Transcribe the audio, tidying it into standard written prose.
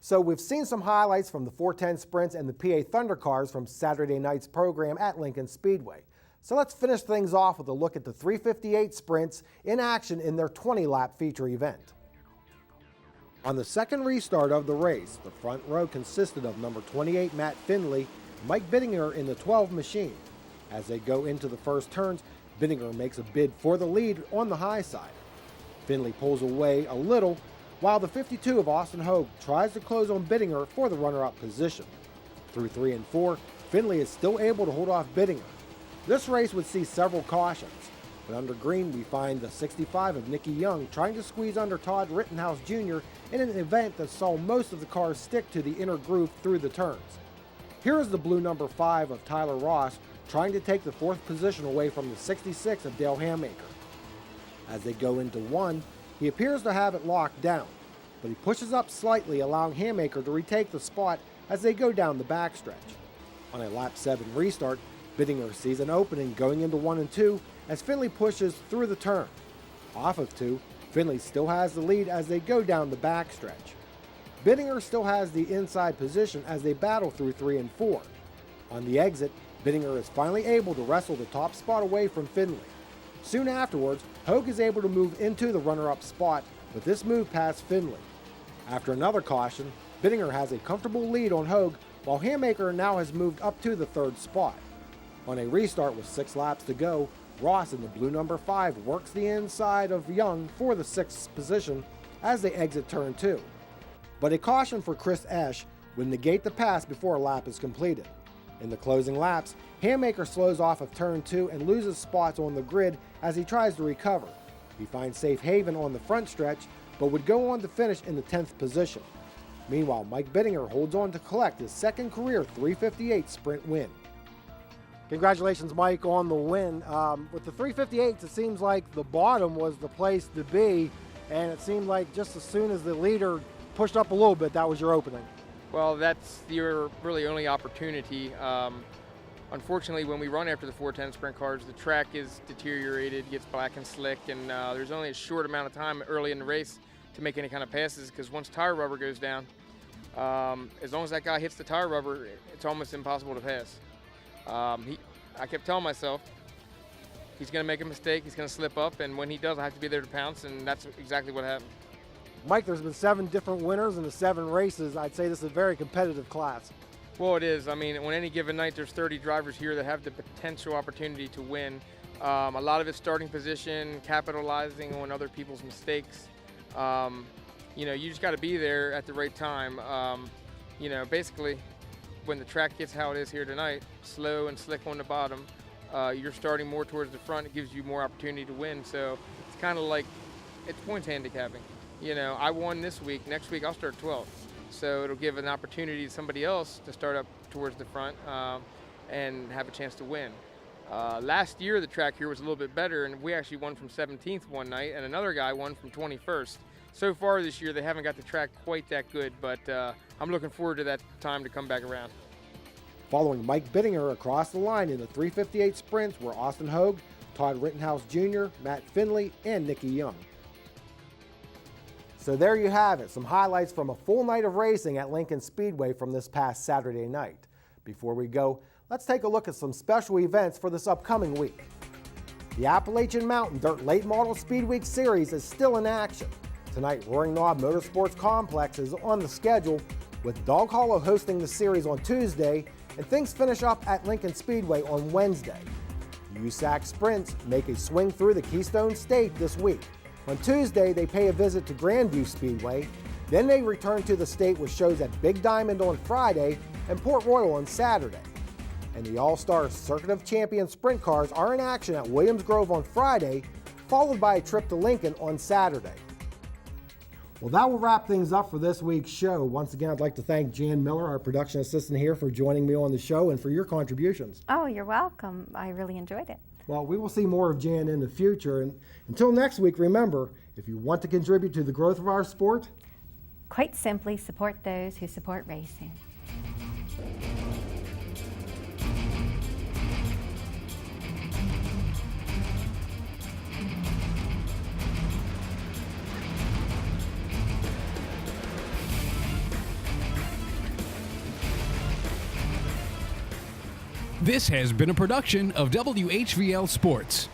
So we've seen some highlights from the 410 sprints and the PA Thunder cars from Saturday night's program at Lincoln Speedway. So let's finish things off with a look at the 358 sprints in action in their 20-lap feature event. On the second restart of the race, the front row consisted of number 28 Matt Findlay, Mike Bittinger in the 12 machine. As they go into the first turns, Bittinger makes a bid for the lead on the high side. Findlay pulls away a little, while the 52 of Austin Hogue tries to close on Bittinger for the runner-up position. Through 3 and 4, Findlay is still able to hold off Bittinger. This race would see several cautions, but under green we find the 65 of Nicky Young trying to squeeze under Todd Rittenhouse Jr. in an event that saw most of the cars stick to the inner groove through the turns. Here is the blue number 5 of Tyler Ross trying to take the 4th position away from the 66 of Dale Hammaker. As they go into 1, he appears to have it locked down, but he pushes up slightly, allowing Hammaker to retake the spot as they go down the backstretch. On a lap 7 restart, Bittinger sees an opening going into 1 and 2 as Findlay pushes through the turn. Off of 2, Findlay still has the lead as they go down the backstretch. Bittinger still has the inside position as they battle through 3 and 4. On the exit, Bittinger is finally able to wrestle the top spot away from Findlay. Soon afterwards, Hogue is able to move into the runner-up spot, but this move passed Findlay. After another caution, Bittinger has a comfortable lead on Hogue, while Hammaker now has moved up to the 3rd spot. On a restart with 6 laps to go, Ross in the blue number 5 works the inside of Young for the 6th position as they exit turn 2. But a caution for Chris Esch would negate the pass before a lap is completed. In the closing laps, Hammaker slows off of turn 2 and loses spots on the grid as he tries to recover. He finds safe haven on the front stretch, but would go on to finish in the 10th position. Meanwhile, Mike Bittinger holds on to collect his second career 358 sprint win. Congratulations, Mike, on the win. With the 358s, it seems like the bottom was the place to be, and it seemed like just as soon as the leader pushed up a little bit, that was your opening. Well, that's your really only opportunity. Unfortunately, when we run after the 410 sprint cars, the track is deteriorated, gets black and slick, and there's only a short amount of time early in the race to make any kind of passes, because once tire rubber goes down, as long as that guy hits the tire rubber, it's almost impossible to pass. I kept telling myself, he's going to make a mistake, he's going to slip up, and when he does, I have to be there to pounce, and that's exactly what happened. Mike, there's been 7 different winners in the 7 races. I'd say this is a very competitive class. Well, it is. I mean, on any given night, there's 30 drivers here that have the potential opportunity to win. A lot of it's starting position, capitalizing on other people's mistakes. You know, you just got to be there at the right time. You know, basically, when the track gets how it is here tonight, slow and slick on the bottom, you're starting more towards the front. It gives you more opportunity to win. So it's kind of like, it's points handicapping. You know, I won this week. Next week, I'll start 12th. So it'll give an opportunity to somebody else to start up towards the front and have a chance to win. Last year, the track here was a little bit better, and we actually won from 17th one night, and another guy won from 21st. So far this year, they haven't got the track quite that good, but I'm looking forward to that time to come back around. Following Mike Bittinger across the line in the 358 sprints were Austin Hogue, Todd Rittenhouse Jr., Matt Findlay, and Nicky Young. So there you have it, some highlights from a full night of racing at Lincoln Speedway from this past Saturday night. Before we go, let's take a look at some special events for this upcoming week. The Appalachian Mountain Dirt Late Model Speed Week Series is still in action. Tonight, Roaring Knob Motorsports Complex is on the schedule, with Dog Hollow hosting the series on Tuesday, and things finish up at Lincoln Speedway on Wednesday. USAC Sprints make a swing through the Keystone State this week. On Tuesday, they pay a visit to Grandview Speedway. Then they return to the state with shows at Big Diamond on Friday and Port Royal on Saturday. And the All-Star Circuit of Champions sprint cars are in action at Williams Grove on Friday, followed by a trip to Lincoln on Saturday. Well, that will wrap things up for this week's show. Once again, I'd like to thank Jan Miller, our production assistant here, for joining me on the show and for your contributions. Oh, you're welcome. I really enjoyed it. Well, we will see more of Jan in the future. And until next week, remember, if you want to contribute to the growth of our sport, quite simply support those who support racing. This has been a production of WHVL Sports.